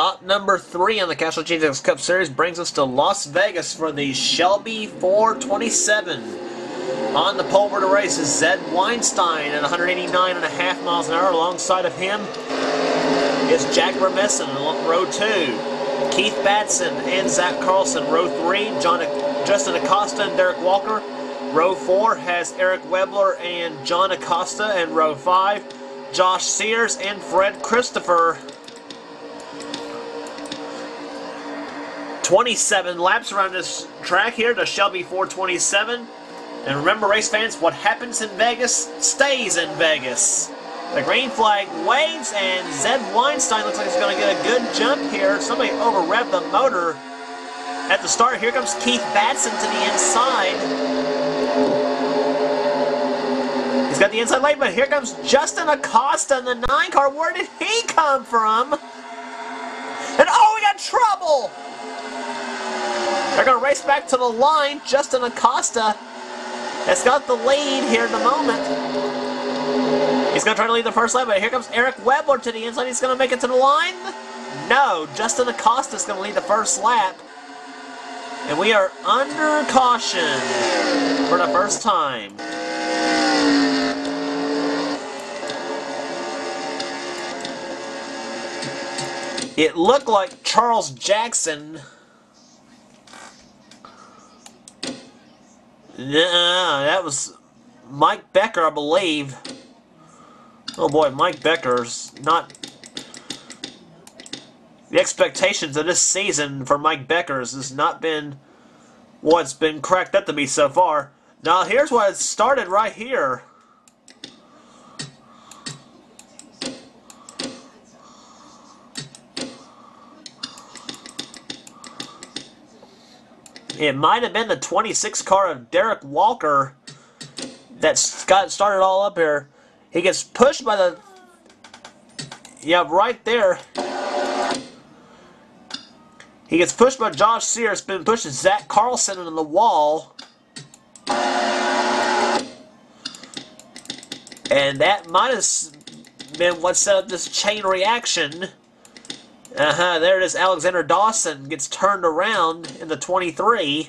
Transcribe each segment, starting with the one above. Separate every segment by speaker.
Speaker 1: Stop number 3 on the Castrol GTX Cup Series brings us to Las Vegas for the Shelby 427. On the pole for the race is Zed Weinstein at 189.5 miles an hour. Alongside of him is Jack Remesson in row 2. Keith Batson and Zach Carlson, row 3. Justin Acosta and Derek Walker. Row 4 has Eric Webler and John Acosta. And row 5, Josh Sears and Fred Christopher. 27 laps around this track here, the Shelby 427. And remember, race fans, what happens in Vegas stays in Vegas. The green flag waves, and Zed Weinstein looks like he's going to get a good jump here. Somebody over-revved the motor at the start. Here comes Keith Batson to the inside. He's got the inside lane, but here comes Justin Acosta in the 9 car. Where did he come from? And oh, we got trouble! They're going to race back to the line. Justin Acosta has got the lead here in the moment. He's going to try to lead the first lap, but here comes Eric Webler to the inside. He's going to make it to the line. No, Justin Acosta is going to lead the first lap. And we are under caution for the first time. It looked like Charles Jackson... that was Mike Becker, I believe. Oh boy, Mike Becker's not... The expectations of this season for Mike Becker's has not been what's been cracked up to be so far. Now here's what it started right here. It might have been the 26 car of Derek Walker that got started all up here. He gets pushed by the... Yeah, right there. He gets pushed by Josh Sears, been pushing Zach Carlson into the wall. And that might have been what set up this chain reaction. There it is. Alexander Dawson gets turned around in the 23.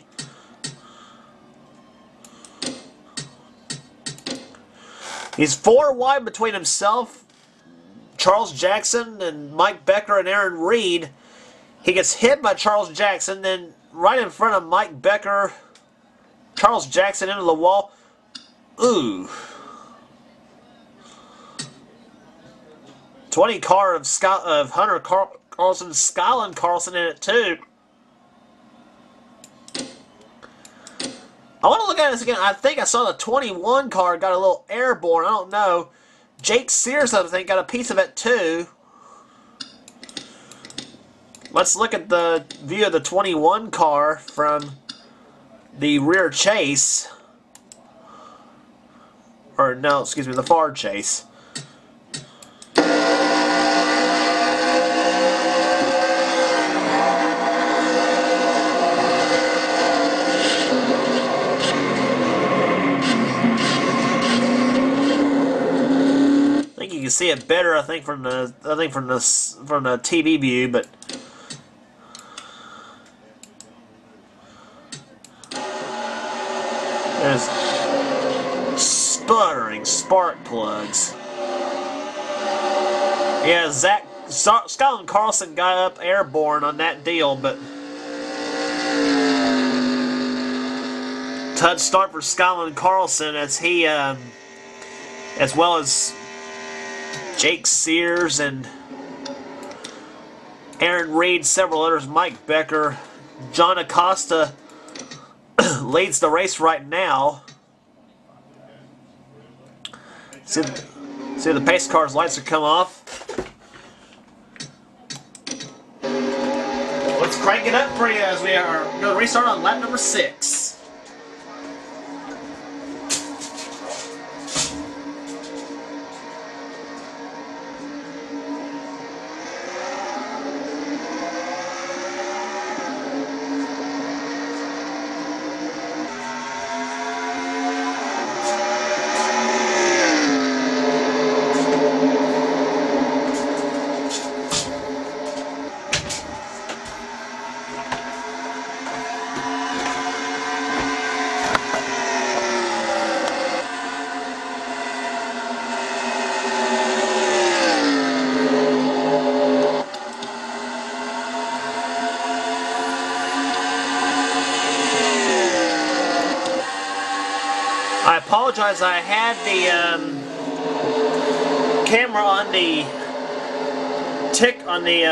Speaker 1: He's 4 wide between himself, Charles Jackson, and Mike Becker and Aaron Reed. He gets hit by Charles Jackson, then right in front of Mike Becker, Charles Jackson into the wall. Ooh. 20 car of Hunter Carlson, Skyland Carlson in it too. I want to look at this again. I think I saw the 21 car got a little airborne. I don't know. Jake Sears, I think, got a piece of it too. Let's look at the view of the 21 car from the rear chase. Or no, excuse me, the far chase. You can see it better, I think, from the TV view, but there's sputtering spark plugs. Yeah, Skyland Carlson got up airborne on that deal, but touch start for Skyland Carlson as he, as well as Jake Sears and Aaron Reed, several others, Mike Becker. John Acosta leads the race right now. See the pace car's lights have come off. Let's crank it up for you as we are going to restart on lap number 6. I apologize, I had the camera on the tick on the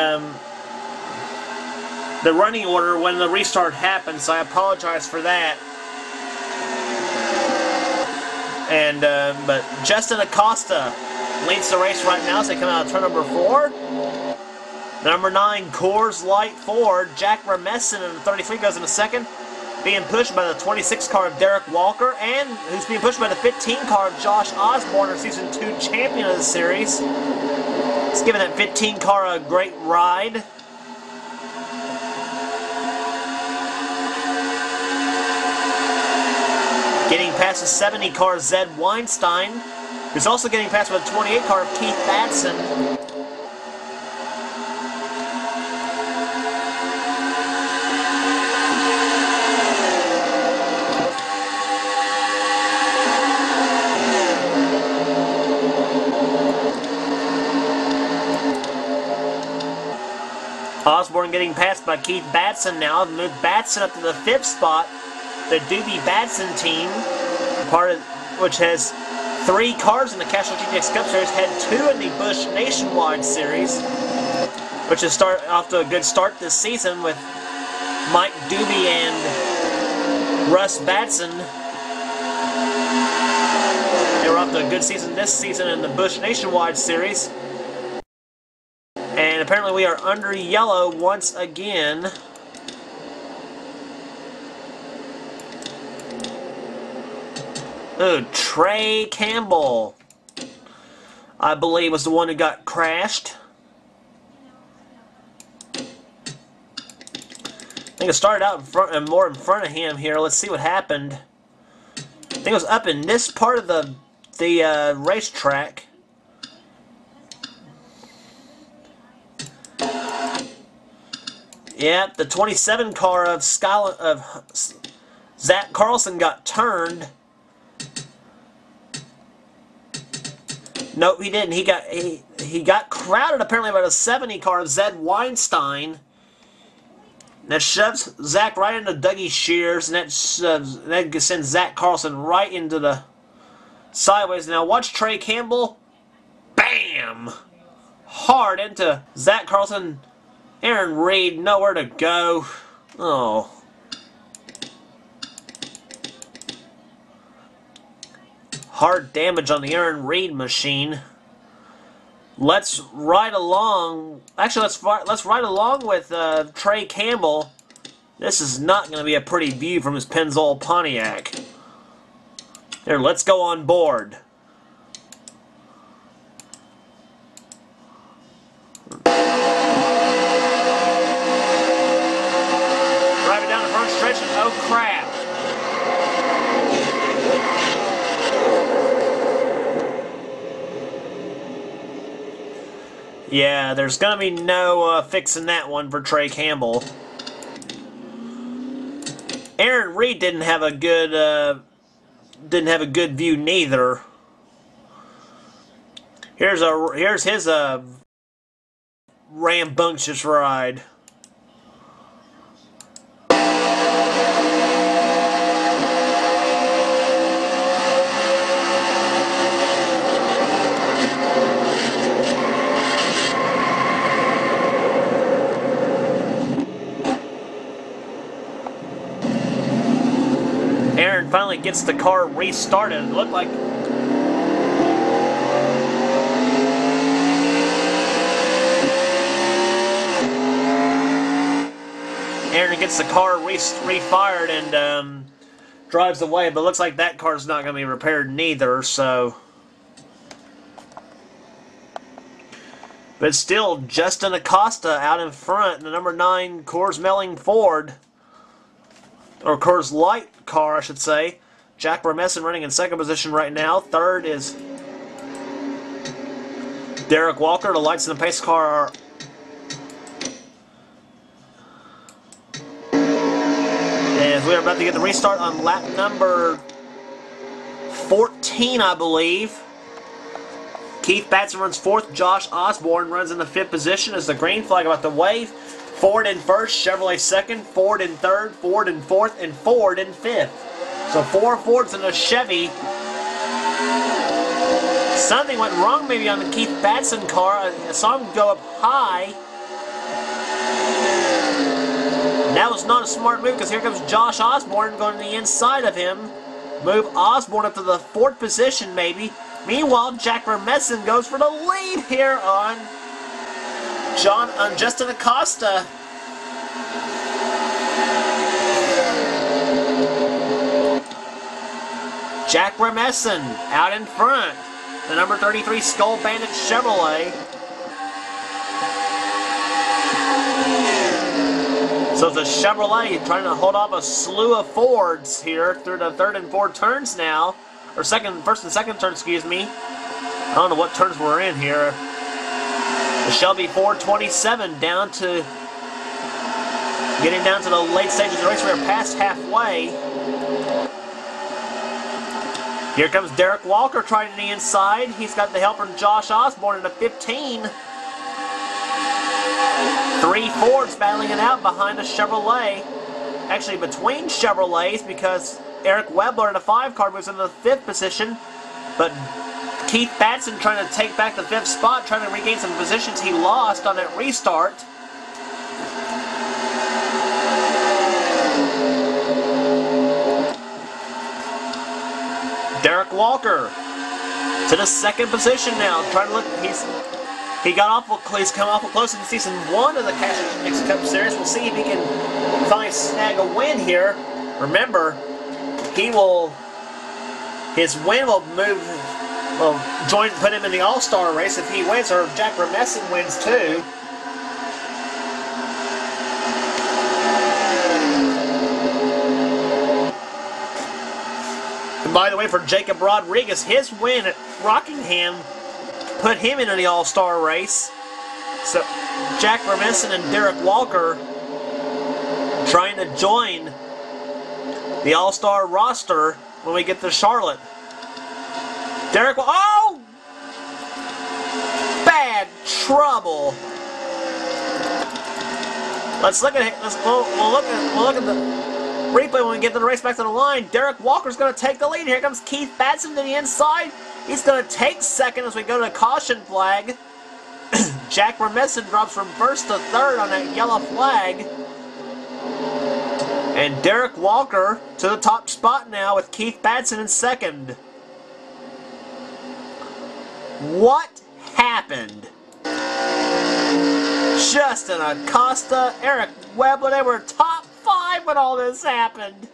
Speaker 1: running order when the restart happened, so I apologize for that. And but Justin Acosta leads the race right now as they come out of turn number 4. Number 9, Coors Light Ford, Jack Remessen in the 33 goes in a second, being pushed by the 26 car of Derek Walker, and who's being pushed by the 15 car of Josh Osborne, our Season 2 champion of the series. It's giving that 15 car a great ride. Getting past the 70 car Zed Weinstein, who's also getting past by the 28 car of Keith Batson. Osborne getting passed by Keith Batson now. Moved Batson up to the 5th spot. The Doobie Batson team, part of which has 3 cars in the Castrol GTX Cup Series, had 2 in the Busch Nationwide Series, which is off to a good start this season with Mike Doobie and Russ Batson. They were off to a good season this season in the Busch Nationwide Series. And apparently we are under yellow once again. Ooh, Trey Campbell, I believe, was the one who got crashed. I think it started out in front and more in front of him here. Let's see what happened. I think it was up in this part of the racetrack. Yep, the 27 car of Zach Carlson got turned. Nope, he didn't. He got crowded apparently by the 70 car of Zed Weinstein. That shoves Zach right into Dougie Shears, and that sends Zach Carlson right into the sideways. Now watch Trey Campbell. Bam! Hard into Zach Carlson. Aaron Reed, nowhere to go. Oh. Hard damage on the Aaron Reed machine. Let's ride along. Actually, let's ride along with Trey Campbell. This is not going to be a pretty view from his Pennzoil Pontiac. Here, let's go on board. Driving down the front stretch and oh crap. Yeah, there's gonna be no fixing that one for Trey Campbell. Aaron Reed didn't have a good view neither. Here's his rambunctious ride. Aaron finally gets the car restarted. It looked like Aaron gets the car refired and drives away, but it looks like that car's not going to be repaired neither, so. But still, Justin Acosta out in front, the number 9 Coors Melling Ford. Or Coors Light car, I should say. Jack Remessen running in 2nd position right now. 3rd is Derek Walker. The lights in the pace car are... And we're about to get the restart on lap number 14, I believe. Keith Batson runs 4th. Josh Osborne runs in the 5th position as the green flag about to wave. Ford in 1st, Chevrolet 2nd, Ford in 3rd, Ford in 4th, and Ford in 5th. So 4 Fords and a Chevy Something went wrong maybe on the Keith Batson car. I saw him go up high. And that was not a smart move because here comes Josh Osborne going to the inside of him. Move Osborne up to the 4th position maybe. Meanwhile, Jack Vermessen goes for the lead here on Justin Acosta. Jack Vermessen out in front. The number 33 Skull Bandit Chevrolet. So it's a Chevrolet trying to hold off a slew of Fords here through the 3rd and 4th turns now. Or 1st and 2nd turn, excuse me. I don't know what turns we're in here. The Shelby 427 down to... Getting down to the late stages of the race. We're past halfway. Here comes Derek Walker trying to the inside. He's got the help from Josh Osborne in the 15. 3 Fords battling it out behind a Chevrolet. Actually, between Chevrolets because Eric Webler in the 5 car moves in the 5th position. But Keith Batson trying to take back the 5th spot, trying to regain some positions he lost on that restart. Derek Walker to the 2nd position now, trying to look. He's come awful close in season 1 of the Castrol GTX Cup Series. We'll see if he can finally snag a win here. Remember, his win will put him in the All-Star race if he wins, or if Jack Vermessen wins too. By the way, for Jacob Rodriguez, his win at Rockingham put him into the All-Star race. So, Jack Vermessen and Derek Walker trying to join the All-Star roster when we get to Charlotte. Derek, oh! Bad trouble. Let's look at it. We'll look at the replay when we get to the race back to the line. Derek Walker's going to take the lead. Here comes Keith Batson to the inside. He's going to take 2nd as we go to the caution flag. Jack Vermessen drops from 1st to 3rd on that yellow flag. And Derek Walker to the top spot now with Keith Batson in 2nd. What happened? Justin Acosta, Eric Webber, they were top 5 when all this happened.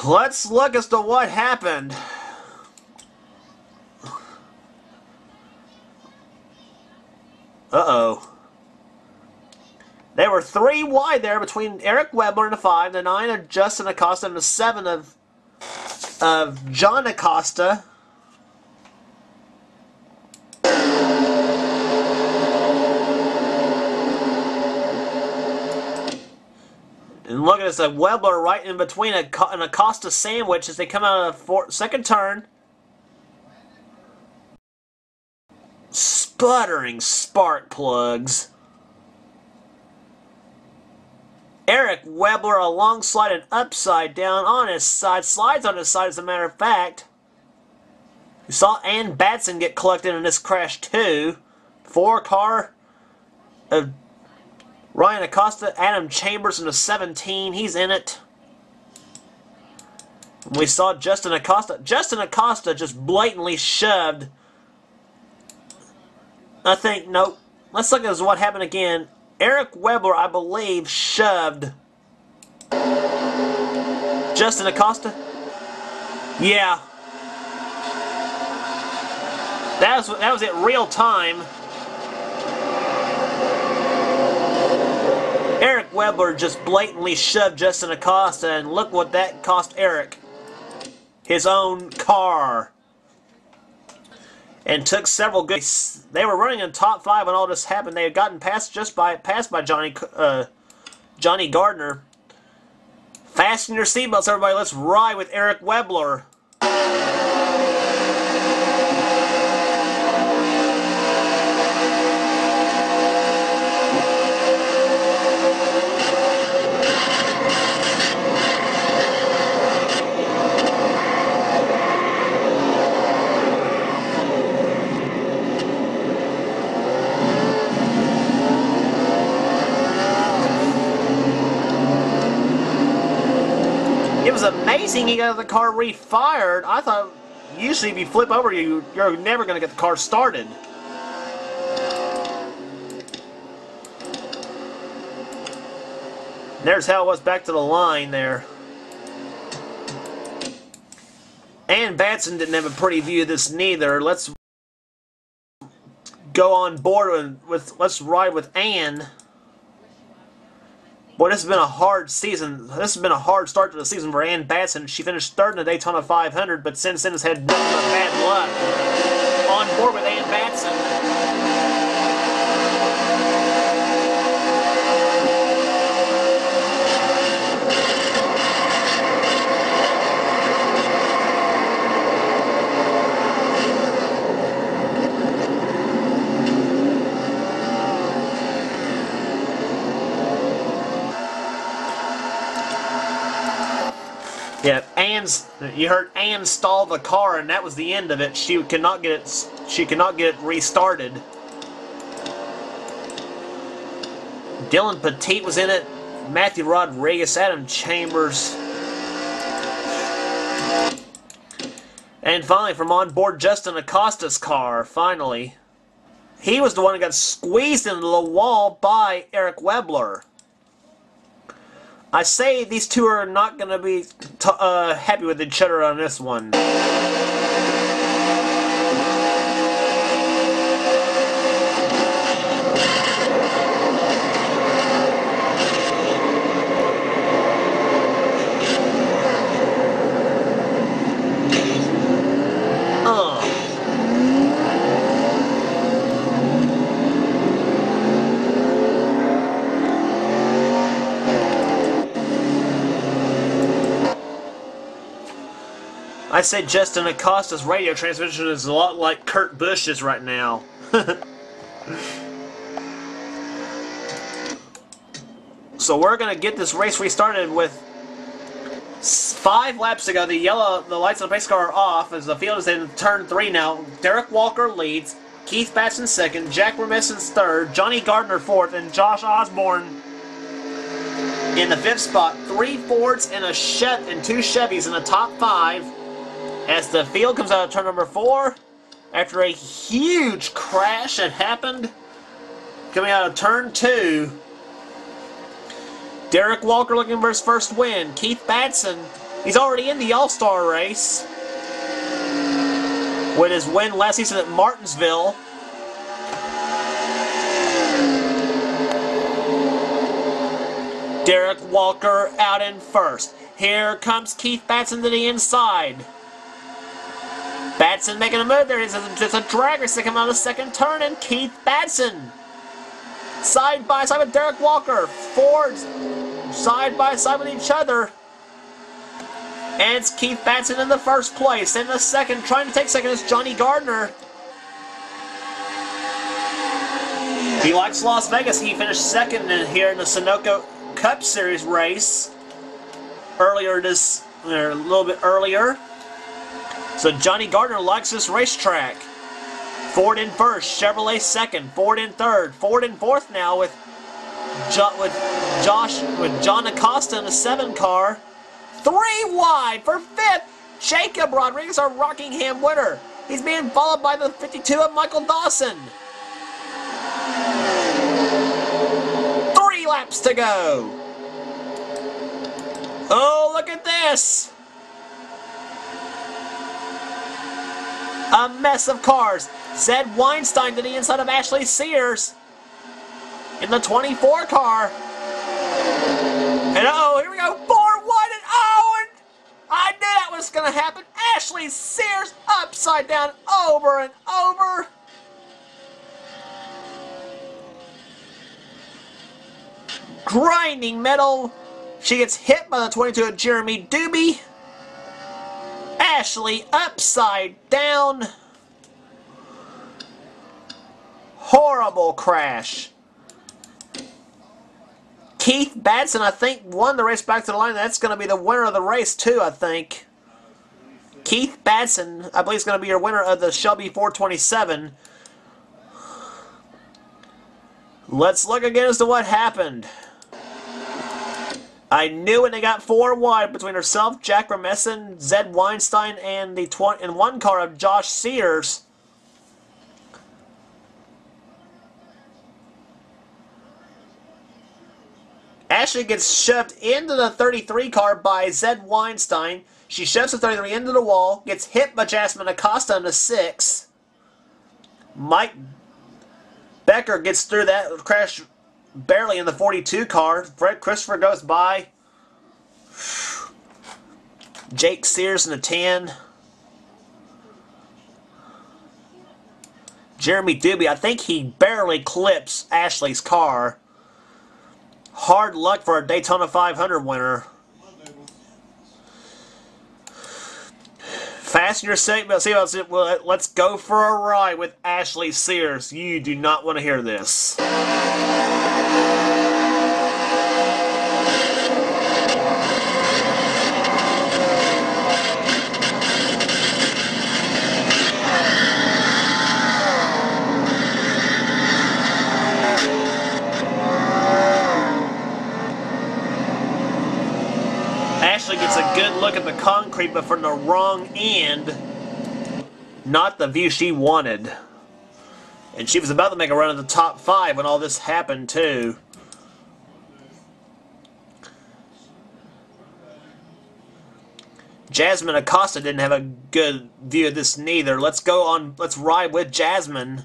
Speaker 1: Let's look as to what happened. Uh-oh. They were 3 wide there between Eric Webber in the 5, the 9 of Justin Acosta, and the 7 of John Acosta. And look at this, a Webber right in between an Acosta sandwich as they come out of the 2nd turn. Sputtering spark plugs. Eric Webber alongside and upside down on his side. Slides on his side as a matter of fact. We saw Ann Batson get collected in this crash too. 4 car of Ryan Acosta, Adam Chambers in the 17. He's in it. We saw Justin Acosta. Justin Acosta just blatantly shoved. I think, nope. Let's look at what happened again. Eric Webber, I believe, shoved Justin Acosta. Yeah. That was it real time. Eric Webber just blatantly shoved Justin Acosta, and look what that cost Eric. His own car. And took several good. They were running in top 5 when all this happened. They had gotten passed by Johnny Gardner. Fasten your seatbelts, everybody. Let's ride with Eric Webber. was amazing he got the car refired. I thought usually if you flip over, you're never going to get the car started. There's how it was back to the line there. Ann Batson didn't have a pretty view of this neither. Let's go on board let's ride with Ann. Boy, this has been a hard season. This has been a hard start to the season for Ann Batson. She finished third in the Daytona 500, but since then has had nothing but bad luck. On board with Ann Batson. Yeah, you heard Ann stall the car, and that was the end of it. She cannot get it restarted. Dylan Petit was in it. Matthew Rodriguez, Adam Chambers. And finally, from on board Justin Acosta's car, finally. He was the one who got squeezed into the wall by Eric Webler. I say these two are not going to be happy with each other on this one. I say Justin Acosta's radio transmission is a lot like Kurt Busch's right now. So we're going to get this race restarted with 5 laps to go. The lights on the pace car are off as the field is in turn 3 now. Derek Walker leads, Keith Batson second, Jack Remisson's third, Johnny Gardner fourth, and Josh Osborne in the 5th spot. 3 Fords and 2 Chevys in the top 5. As the field comes out of turn number 4, after a huge crash that happened, coming out of turn 2, Derek Walker looking for his first win. Keith Batson, he's already in the All-Star race with his win last season at Martinsville. Derek Walker out in first. Here comes Keith Batson to the inside. Batson making a move there. It's a drag race to come out of the second turn, and Keith Batson side by side with Derek Walker. Fords side by side with each other. And it's Keith Batson in the first place. In the second, trying to take second is Johnny Gardner. He likes Las Vegas. He finished second here in the Sunoco Cup Series race a little bit earlier. So Johnny Gardner likes this racetrack. Ford in first, Chevrolet second, Ford in third, Ford in fourth now with John Acosta in the 7 car. 3 wide for 5th. Jacob Rodriguez, our Rockingham winner. He's being followed by the 52 of Michael Dawson. 3 laps to go. Oh, look at this. A mess of cars. Zed Weinstein to the inside of Ashley Sears in the 24 car. And here we go. 4 wide and I knew that was going to happen. Ashley Sears upside down over and over. Grinding metal. She gets hit by the 22 of Jeremy Doobie. Ashley upside down. Horrible crash. Keith Batson, I think, won the race back to the line. That's going to be the winner of the race, too, I think. Keith Batson, I believe, is going to be your winner of the Shelby 427. Let's look again as to what happened. I knew when they got 4 wide between herself, Jack Remessen, Zed Weinstein, and the 1 car of Josh Sears. Ashley gets shoved into the 33 car by Zed Weinstein. She shoves the 33 into the wall, gets hit by Jasmine Acosta in the 6. Mike Becker gets through that crash barely in the 42 car. Fred Christopher goes by. Jake Sears in the 10. Jeremy Doobie, I think he barely clips Ashley's car. Hard luck for a Daytona 500 winner. Fasten your seatbelt. Let's go for a ride with Ashley Sears. You do not want to hear this. Ashley gets a good look at the concrete, but from the wrong end. Not the view she wanted. And she was about to make a run at the top 5 when all this happened, too. Jasmine Acosta didn't have a good view of this neither. Let's ride with Jasmine.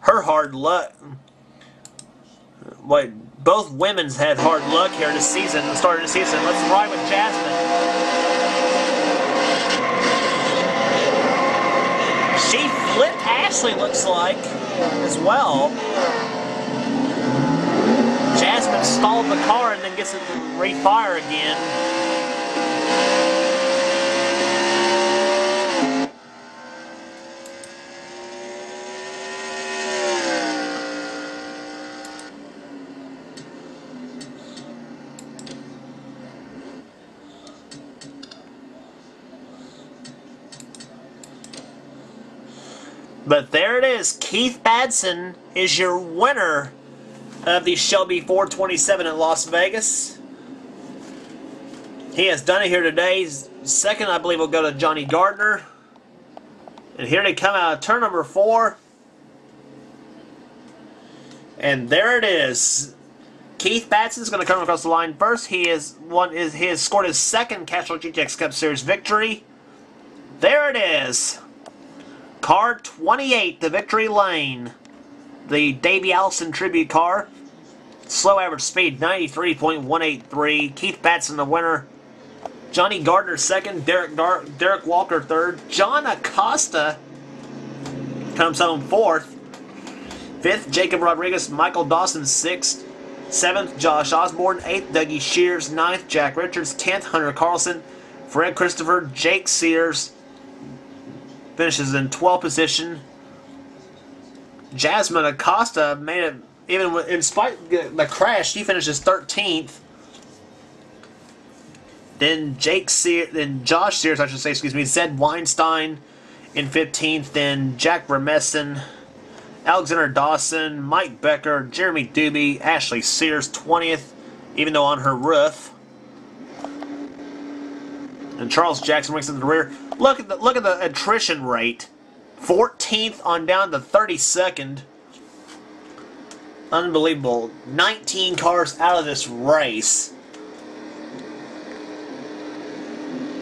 Speaker 1: Her hard luck. Wait, both women's had hard luck here this season, the start of the season. Let's ride with Jasmine. She flipped Ashley, looks like, as well. Jasmine stalled the car and then gets it to refire again. But there it is. Keith Badson is your winner of the Shelby 427 at Las Vegas. He has done it here today. Second, I believe, will go to Johnny Gardner. And here they come out of turn number 4. And there it is. Keith Badson is going to come across the line first. He has scored his second Castrol GTX Cup Series victory. There it is. Car 28, the victory lane. The Davey Allison tribute car. Slow average speed, 93.183. Keith Badson the winner. Johnny Gardner second. Derek Walker third. John Acosta comes home fourth. Fifth, Jacob Rodriguez. Michael Dawson sixth. Seventh, Josh Osborne. Eighth, Dougie Shears. Ninth, Jack Richards. 10th, Hunter Carlson. Fred Christopher. Jake Sears finishes in 12th position. Jasmine Acosta made it, even in spite of the crash, she finishes 13th. Then Josh Sears, I should say, excuse me, Zed Weinstein in 15th. Then Jack Remessen, Alexander Dawson, Mike Becker, Jeremy Doobie, Ashley Sears 20th, even though on her roof. And Charles Jackson ranks in the rear. Look at the attrition rate. 14th on down to 32nd. Unbelievable. 19 cars out of this race.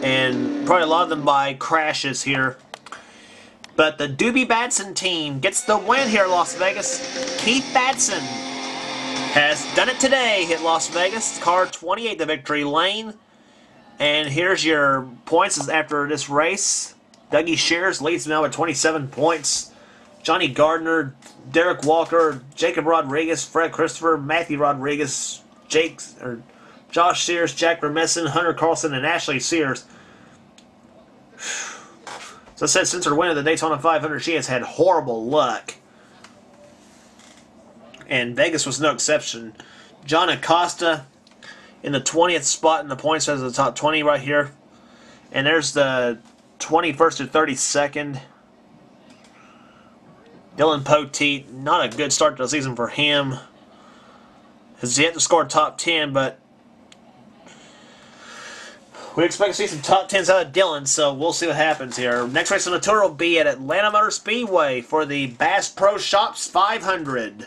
Speaker 1: And probably a lot of them by crashes here. But the Doobie Badson team gets the win here at Las Vegas. Keith Badson has done it today at Las Vegas. Car 28, the victory lane. And here's your points after this race. Dougie Shears leads now with 27 points. Johnny Gardner, Derek Walker, Jacob Rodriguez, Fred Christopher, Matthew Rodriguez, Josh Sears, Jack Remessen, Hunter Carlson, and Ashley Sears. So I said, since her win of the Daytona 500, she has had horrible luck. And Vegas was no exception. John Acosta in the 20th spot in the points as the top 20 right here. And there's the 21st to 32nd. Dylan Poteet, not a good start to the season for him. Because he hadn't scored top 10, but we expect to see some top 10s out of Dylan, so we'll see what happens here. Next race on the tour will be at Atlanta Motor Speedway for the Bass Pro Shops 500.